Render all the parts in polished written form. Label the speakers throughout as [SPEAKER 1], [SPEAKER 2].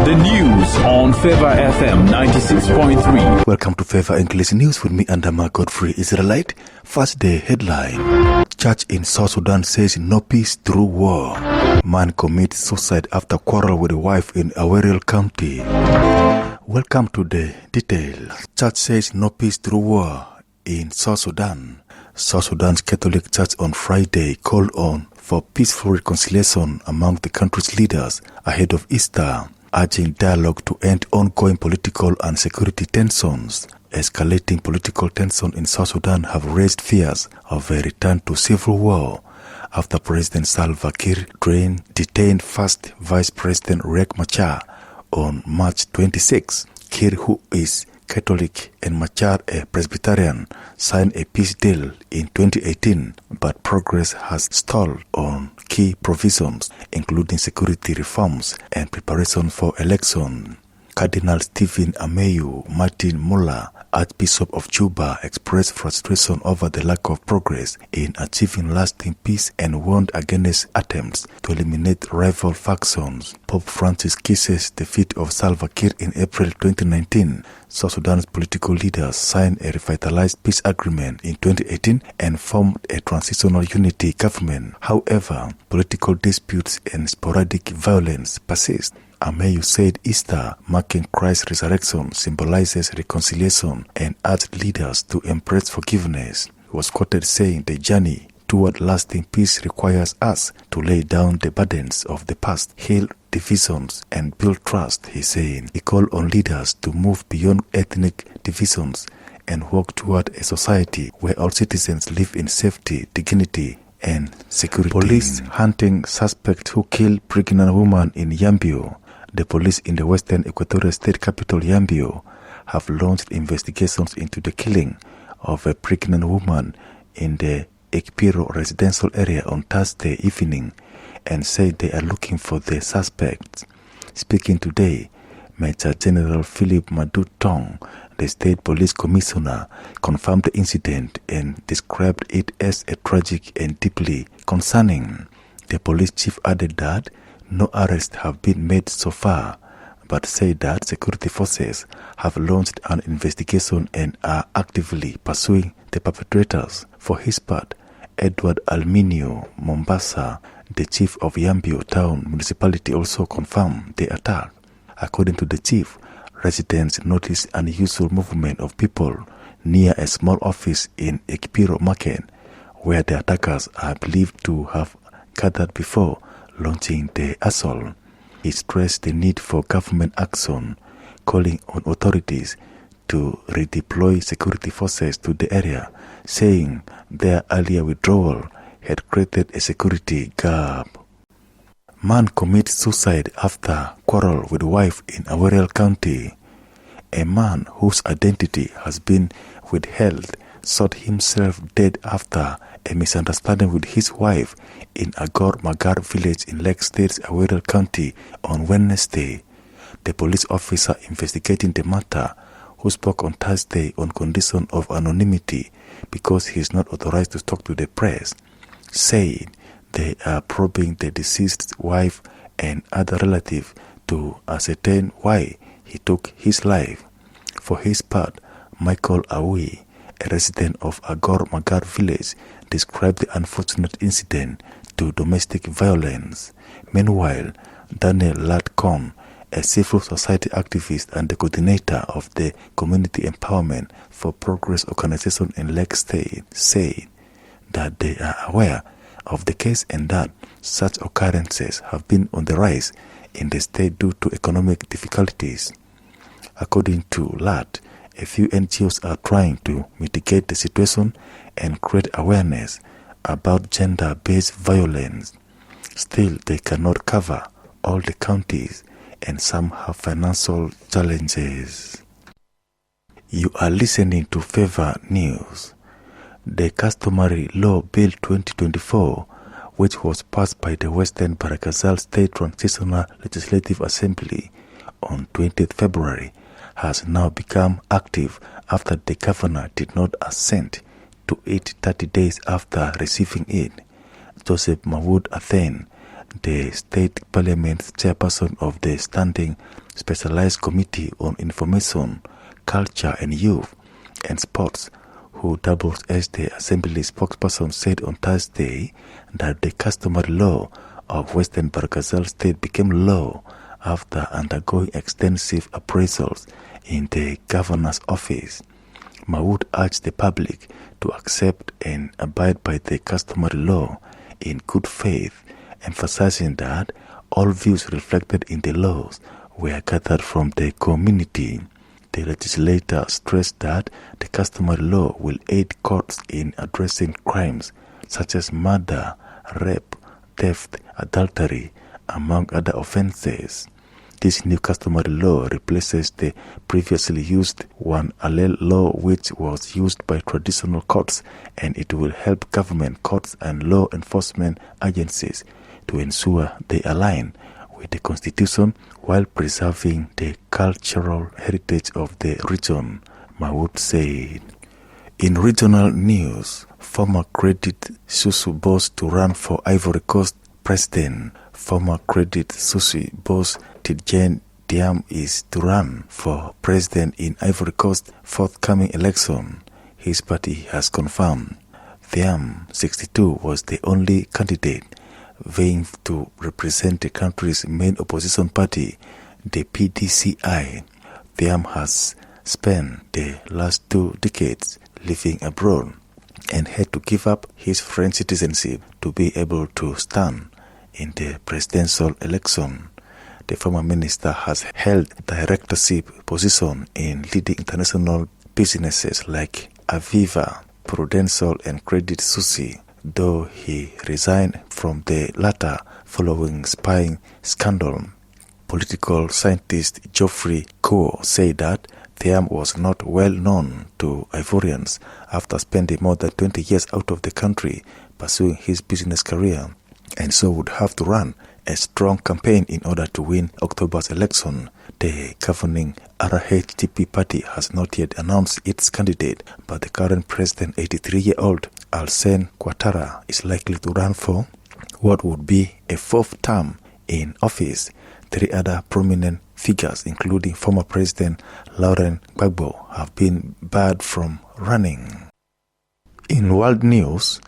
[SPEAKER 1] The news on Favor FM 96.3.
[SPEAKER 2] Welcome to Favor English News with me, Andama Godfrey Israelite. First day headline. Church in South Sudan says no peace through war. Man commits suicide after quarrel with a wife in Awerial County. Welcome to the details. Church says no peace through war in South Sudan. South Sudan's Catholic Church on Friday called on for peaceful reconciliation among the country's leaders ahead of Easter, urging dialogue to end ongoing political and security tensions. Escalating political tension in South Sudan have raised fears of a return to civil war after President Salva Kiir detained first Vice President Riek Machar on March 26. Kiir, who is Catholic, and Machar, a Presbyterian, signed a peace deal in 2018, but progress has stalled on key provisions, including security reforms and preparation for election. Cardinal Stephen Ameyu Martin Muller, Archbishop of Juba, expressed frustration over the lack of progress in achieving lasting peace and warned against attempts to eliminate rival factions. Pope Francis kisses the feet of Salva Kiir in April 2019. South Sudan's political leaders signed a revitalized peace agreement in 2018 and formed a transitional unity government. However, political disputes and sporadic violence persist. Ameyu said Easter, marking Christ's resurrection, symbolizes reconciliation and urged leaders to embrace forgiveness. He was quoted saying the journey toward lasting peace requires us to lay down the burdens of the past, heal divisions, and build trust, he said. He called on leaders to move beyond ethnic divisions and work toward a society where all citizens live in safety, dignity, and security. Police hunting suspect who killed pregnant woman in Yambio. The police in the western Equatorial State capital Yambio have launched investigations into the killing of a pregnant woman in the Ekpiro residential area on Thursday evening and said they are looking for the suspects. Speaking today, Major General Philip Madu Tong, the state police commissioner, confirmed the incident and described it as a tragic and deeply concerning. The police chief added that no arrests have been made so far, but said that security forces have launched an investigation and are actively pursuing the perpetrators. For his part, Edward Alminio Mombasa, the chief of Yambio town municipality, also confirmed the attack. According to the chief, residents noticed unusual movement of people near a small office in Ekpiro market, where the attackers are believed to have gathered before launching the assault. He stressed the need for government action, calling on authorities to redeploy security forces to the area, saying their earlier withdrawal had created a security gap. Man commits suicide after quarrel with wife in Awerial County. A man whose identity has been withheld shot himself dead after a misunderstanding with his wife in Agor Magar village in Lake State's Awerial County on Wednesday. The police officer investigating the matter, who spoke on Thursday on condition of anonymity because he is not authorized to talk to the press, said they are probing the deceased's wife and other relatives to ascertain why he took his life. For his part, Michael Awi, a resident of Agor Magar village, described the unfortunate incident to domestic violence. Meanwhile, Daniel Latcon, a civil society activist and the coordinator of the Community Empowerment for Progress organization in Lake State, said that they are aware of the case and that such occurrences have been on the rise in the state due to economic difficulties. According to Lat, a few NGOs are trying to mitigate the situation and create awareness about gender-based violence. Still, they cannot cover all the counties and some have financial challenges. You are listening to Favor News. The Customary Law Bill 2024, which was passed by the Western Ghazal State Transitional Legislative Assembly on 20th February, has now become active after the governor did not assent to it 30 days after receiving it. Joseph Mahmoud Athen, the state parliament chairperson of the Standing Specialized Committee on Information, Culture and Youth and Sports, who doubles as the Assembly spokesperson, said on Thursday that the customary law of Western Bahr Ghazal state became law after undergoing extensive appraisals in the governor's office. Maud urged the public to accept and abide by the customary law in good faith, emphasizing that all views reflected in the laws were gathered from the community. The legislator stressed that the customary law will aid courts in addressing crimes such as murder, rape, theft, adultery, among other offenses. This new customary law replaces the previously used one allele law which was used by traditional courts, and it will help government courts and law enforcement agencies to ensure they align with the Constitution while preserving the cultural heritage of the region, Maud said. In regional news, former Credit Suisse boss to run for Ivory Coast president. Former Credit Suisse boss Tidjane Thiam is to run for president in Ivory Coast forthcoming election, his party has confirmed. Thiam, 62, was the only candidate vying to represent the country's main opposition party, the PDCI. Thiam has spent the last 2 decades living abroad and had to give up his French citizenship to be able to stand in the presidential election. The former minister has held directorship position in leading international businesses like Aviva, Prudential and Credit Suisse, though he resigned from the latter following spying scandal. Political scientist Geoffrey Coe said that Thiam was not well known to Ivorians after spending more than 20 years out of the country pursuing his business career, and so would have to run a strong campaign in order to win October's election. The governing RHDP party has not yet announced its candidate, but the current president, 83-year-old Alassane Ouattara, is likely to run for what would be a 4th term in office. 3 other prominent figures, including former President Laurent Gbagbo, have been barred from running. In world news,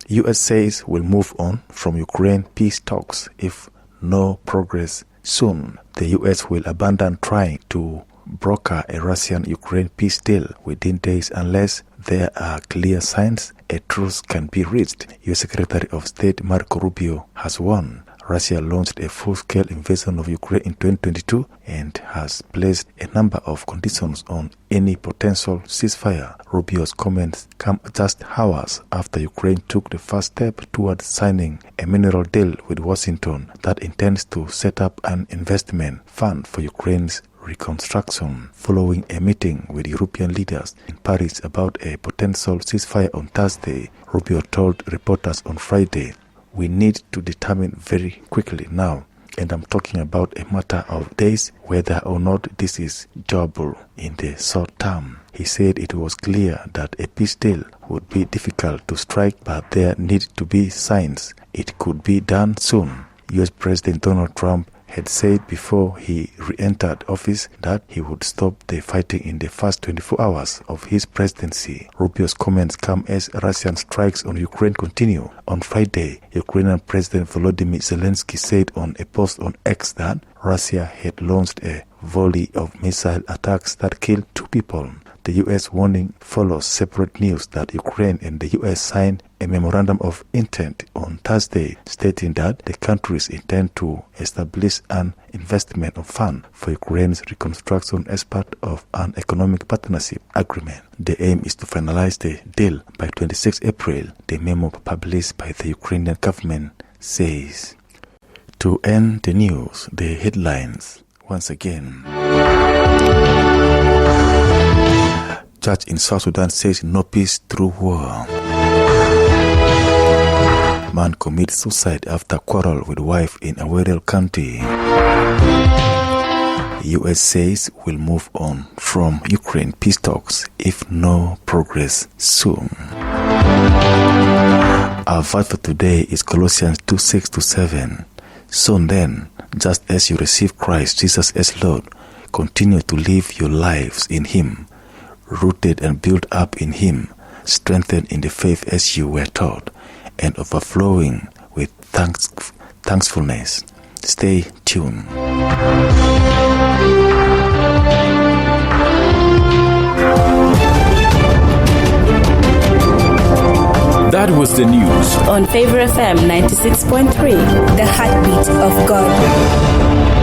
[SPEAKER 2] U.S. says will move on from Ukraine peace talks if no progress soon. The U.S. will abandon trying to broker a Russian-Ukraine peace deal within days unless there are clear signs a truce can be reached, U.S. Secretary of State Marco Rubio has warned. Russia launched a full-scale invasion of Ukraine in 2022 and has placed a number of conditions on any potential ceasefire. Rubio's comments come just hours after Ukraine took the first step towards signing a mineral deal with Washington that intends to set up an investment fund for Ukraine's reconstruction. Following a meeting with European leaders in Paris about a potential ceasefire on Thursday, Rubio told reporters on Friday, "We need to determine very quickly now, and I'm talking about a matter of days, whether or not this is doable in the short term." He said it was clear that a peace deal would be difficult to strike, but there need to be signs it could be done soon. U.S. President Donald Trump had said before he re-entered office that he would stop the fighting in the first 24 hours of his presidency. Rubio's comments come as Russian strikes on Ukraine continue. On Friday, Ukrainian President Volodymyr Zelensky said on a post on X that Russia had launched a volley of missile attacks that killed 2 people. The U.S. warning follows separate news that Ukraine and the U.S. signed a memorandum of intent on Thursday, stating that the countries intend to establish an investment fund for Ukraine's reconstruction as part of an economic partnership agreement. The aim is to finalize the deal by 26 April, the memo published by the Ukrainian government says. To end the news, the headlines once again. Judge in South Sudan says no peace through war. Man commits suicide after quarrel with wife in Awerial County. U.S. says will move on from Ukraine peace talks if no progress soon. Our verse for today is Colossians 2:6-7. So then, Just as you receive Christ Jesus as Lord, continue to live your lives in Him, rooted and built up in Him, strengthened in the faith as you were taught, and overflowing with thankfulness. Stay tuned.
[SPEAKER 1] That was the news
[SPEAKER 3] on Favor FM 96.3, the heartbeat of God.